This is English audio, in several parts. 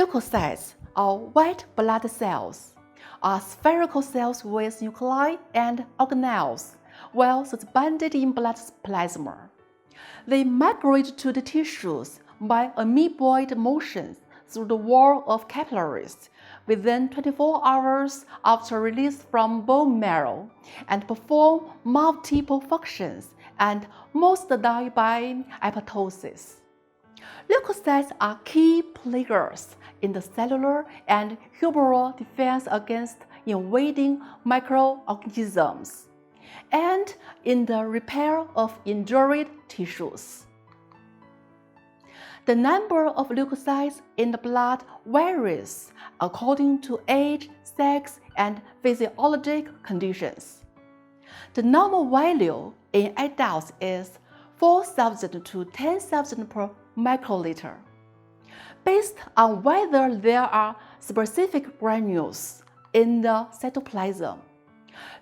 Leukocytes, or white blood cells, are spherical cells with nuclei and organelles well suspended in blood plasma. They migrate to the tissues by amoeboid motions through the wall of capillaries within 24 hours after release from bone marrow and perform multiple functions, and most die by apoptosis. Leukocytes are key players in the cellular and humoral defense against invading microorganisms and in the repair of injured tissues. The number of leukocytes in the blood varies according to age, sex, and physiologic conditions. The normal value in adults is 4,000 to 10,000 per microliter. Based on whether there are specific granules in the cytoplasm,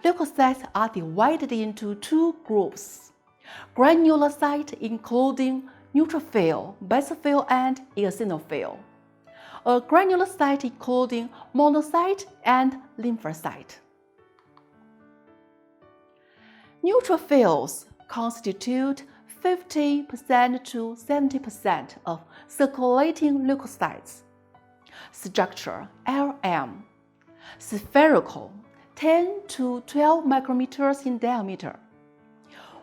leukocytes are divided into two groups: granulocyte including neutrophil, basophil, and eosinophil, a granulocyte including monocyte and lymphocyte. Neutrophils constitute 50% to 70% of circulating leukocytes. Structure: LM, spherical, 10 to 12 micrometers in diameter.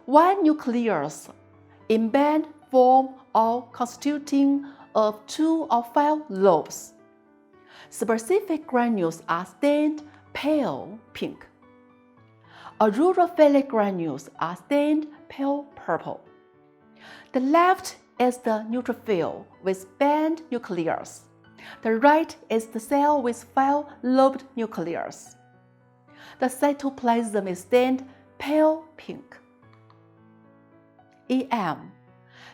One nucleus in band form or constituting of 2 or 5 lobes. Specific granules are stained pale pink. Aurophilic granules are stained pale purple. The left is the neutrophil with band nucleus. The right is the cell with 5-lobed nucleus. The cytoplasm is stained pale pink. EM.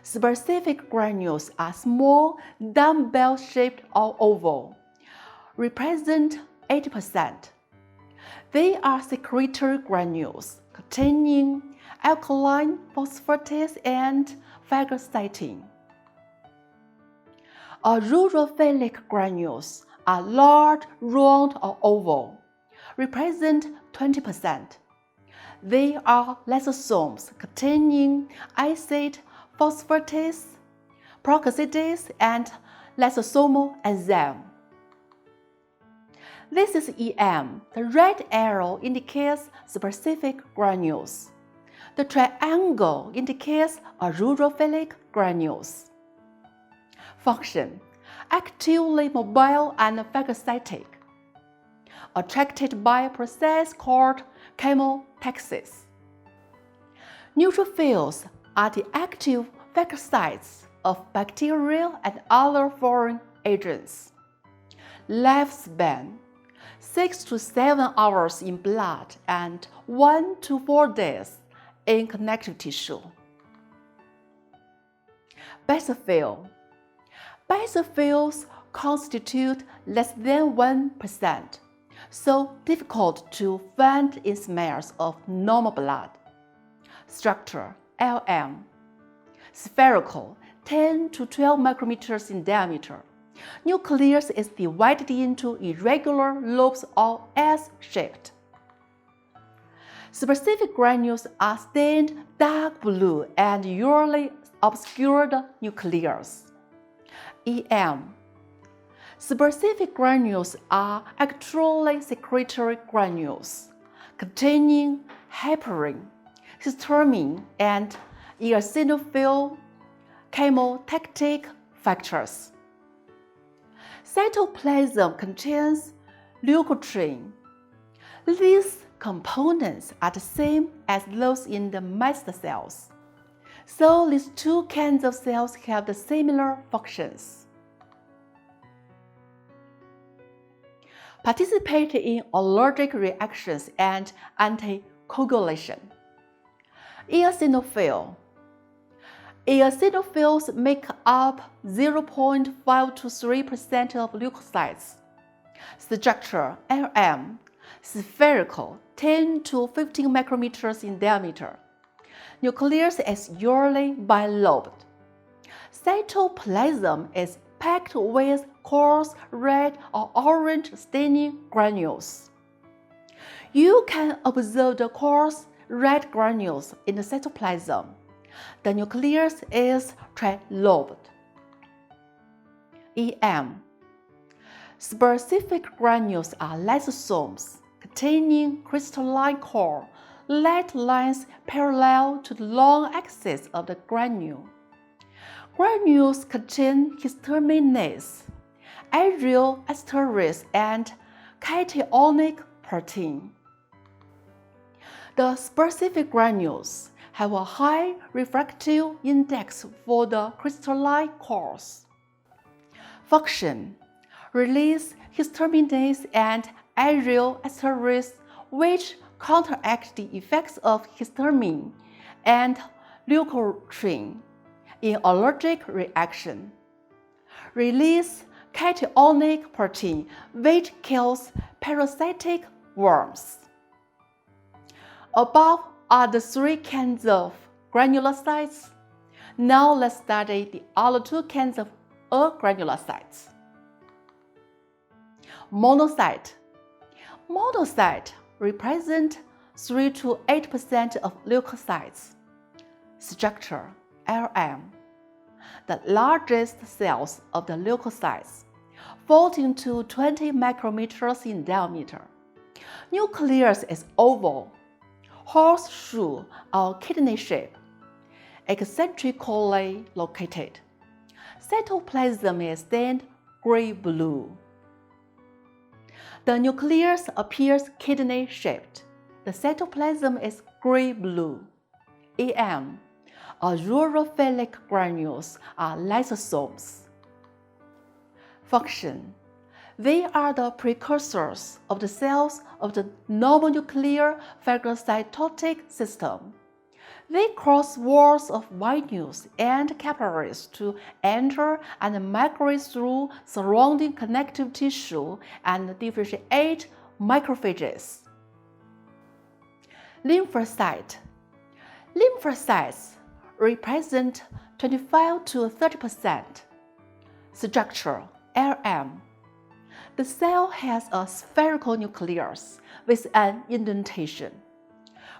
Specific granules are small, dumbbell-shaped or oval, represent 80%. They are secretory granules containing alkaline phosphatase and phagocytin. Aurophilic granules are large, round, or oval, represent 20%. They are lysosomes containing acid phosphatase, peroxidase, and lysosomal enzyme. This is EM. The red arrow indicates specific granules. The triangle indicates aurophilic granules. Function: actively mobile and phagocytic, attracted by a process called chemotaxis. Neutrophils are the active phagocytes of bacteria and other foreign agents. Lifespan: 6 to 7 hours in blood and 1 to 4 days in connective tissue. Basophil. Basophils constitute less than 1%, so difficult to find in smears of normal blood. Structure: LM, spherical, 10 to 12 micrometers in diameter. Nucleus is divided into irregular lobes or S-shaped. Specific granules are stained dark blue and usually obscure the nucleus. EM. Specific granules are actually secretory granules containing heparin, histamine, and eosinophil chemotactic factors. Cytoplasm contains leukotriene. These components are the same as those in the mast cells, so these two kinds of cells have the similar functions. Participate in allergic reactions and anticoagulation. Eosinophil. Eosinophils make up 0.5 to 3% of leukocytes. Structure: LM, spherical, 10 to 15 micrometers in diameter. Nucleus is usually bilobed. Cytoplasm is packed with coarse red or orange staining granules. You can observe the coarse red granules in the cytoplasm. The nucleus is trilobed. EM. Specific granules are lysosomes containing crystalline core that lies parallel to the long axis of the granule. Granules contain histaminase, aryl esterase, and cationic protein. The specific granules have a high refractive index for the crystalline cores. Function: release histaminase and aryl esterase, which counteract the effects of histamine and leukotriene in allergic reaction. Release cationic protein, which kills parasitic worms. Above are the three kinds of granulocytes. Now let's study the other two kinds of agranulocytes. Monocyte. Monocyte represent 3 to 8% of leukocytes. Structure: LM. The largest cells of the leukocytes, 14 to 20 micrometers in diameter. Nucleus is oval, horseshoe or kidney shape, eccentrically located. Cytoplasm is stained gray-blue. The nucleus appears kidney-shaped. The cytoplasm is gray-blue. EM. Urophilic granules are lysosomes. Function: they are the precursors of the cells of the normal nuclear phagocytotic system. They cross walls of venules and capillaries to enter and migrate through surrounding connective tissue and differentiate macrophages. Lymphocyte. Lymphocytes represent 25 to 30%. Structure: LM. The cell has a spherical nucleus with an indentation.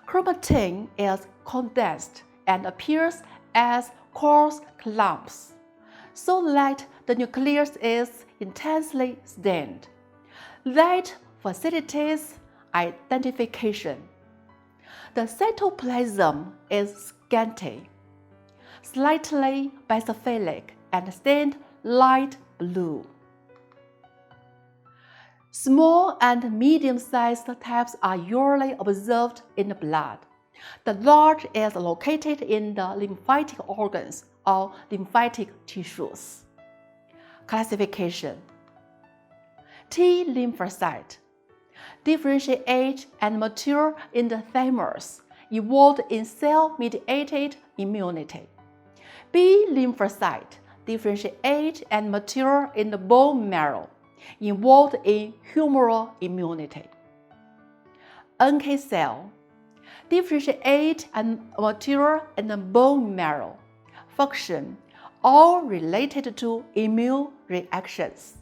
Chromatin is condensed and appears as coarse clumps, so that the nucleus is intensely stained. That facilitates identification. The cytoplasm is scanty, slightly basophilic, and stained light blue. Small and medium-sized types are usually observed in the blood. The large is located in the lymphatic organs or lymphatic tissues. Classification: T lymphocyte differentiate and mature in the thymus, evolved in cell-mediated immunity. B lymphocyte differentiate and mature in the bone marrow, involved in humoral immunity. NK cell differentiate and mature in the bone marrow. Function: all related to immune reactions.